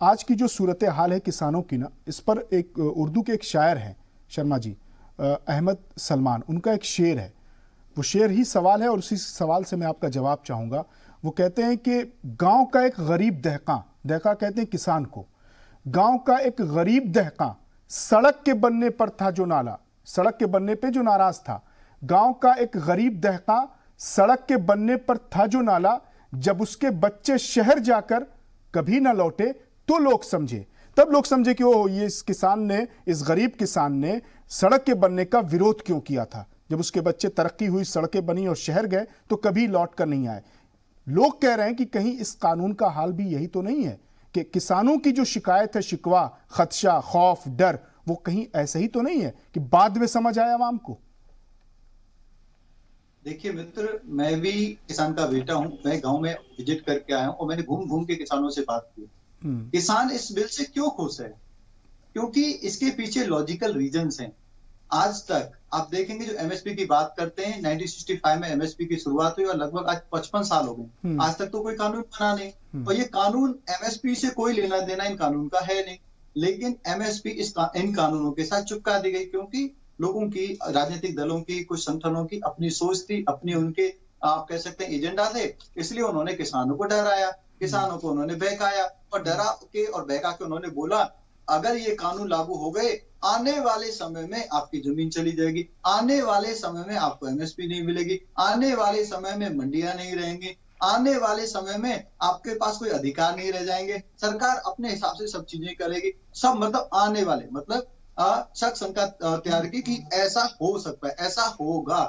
आज की जो सूरत हाल है किसानों की ना, इस पर एक उर्दू के एक शायर हैं शर्मा जी, अहमद सलमान, उनका एक शेर है, वो शेर ही सवाल है और उसी सवाल से मैं आपका जवाब चाहूँगा। वो कहते हैं कि गांव का एक गरीब दहका, दहका कहते हैं किसान को, गांव का एक गरीब दहका सड़क के बनने पर था जो नाला, सड़क के बनने पे जो नाराज था। गांव का एक गरीब दहका सड़क के बनने पर था जो नाला, जब उसके बच्चे शहर जाकर कभी ना लौटे तो लोग समझे, तब लोग समझे कि ओह, ये इस किसान ने, इस गरीब किसान ने सड़क के बनने का विरोध क्यों किया था। जब उसके बच्चे तरक्की हुई, सड़कें बनी और शहर गए तो कभी लौट कर नहीं आए। लोग कह रहे हैं कि कहीं इस कानून का हाल भी यही तो नहीं है कि किसानों की जो शिकायत है, शिकवा, खदशा, खौफ, डर, वो कहीं ऐसे ही तो नहीं है कि बाद में समझ आए आवाम को। देखिए मित्र, मैं भी किसान का बेटा हूं। मैं गांव में विजिट करके आया हूं और मैंने घूम घूम के किसानों से बात की। किसान इस बिल से क्यों खुश है? क्योंकि इसके पीछे लॉजिकल रीजंस हैं। आज तक आप देखेंगे, जो एमएसपी की बात करते हैं, 1965 में एमएसपी की शुरुआत हुई और लगभग आज 55 साल हो गए, आज तक तो कोई कानून बना नहीं। और ये कानून, एमएसपी से कोई लेना देना इन कानून का है नहीं। लेकिन एमएसपी इन कानूनों के साथ चिपका दी गई, क्योंकि लोगों की, राजनीतिक दलों की, कुछ संगठनों की अपनी सोच थी, अपनी उनके आप कह सकते हैं एजेंडा थे। इसलिए उन्होंने किसानों को डराया, किसानों को उन्होंने बहकाया और डरा के और बहका के उन्होंने बोला, अगर ये कानून लागू हो गए, आने वाले समय में आपकी जमीन चली जाएगी, आने वाले समय में आपको एमएसपी नहीं मिलेगी, आने वाले समय में मंडियां नहीं रहेंगी, आने वाले समय में आपके पास कोई अधिकार नहीं रह जाएंगे, सरकार अपने हिसाब से सब चीजें करेगी। सब मतलब आने वाले, मतलब शक शंका तैयार की कि ऐसा हो सकता है, ऐसा होगा।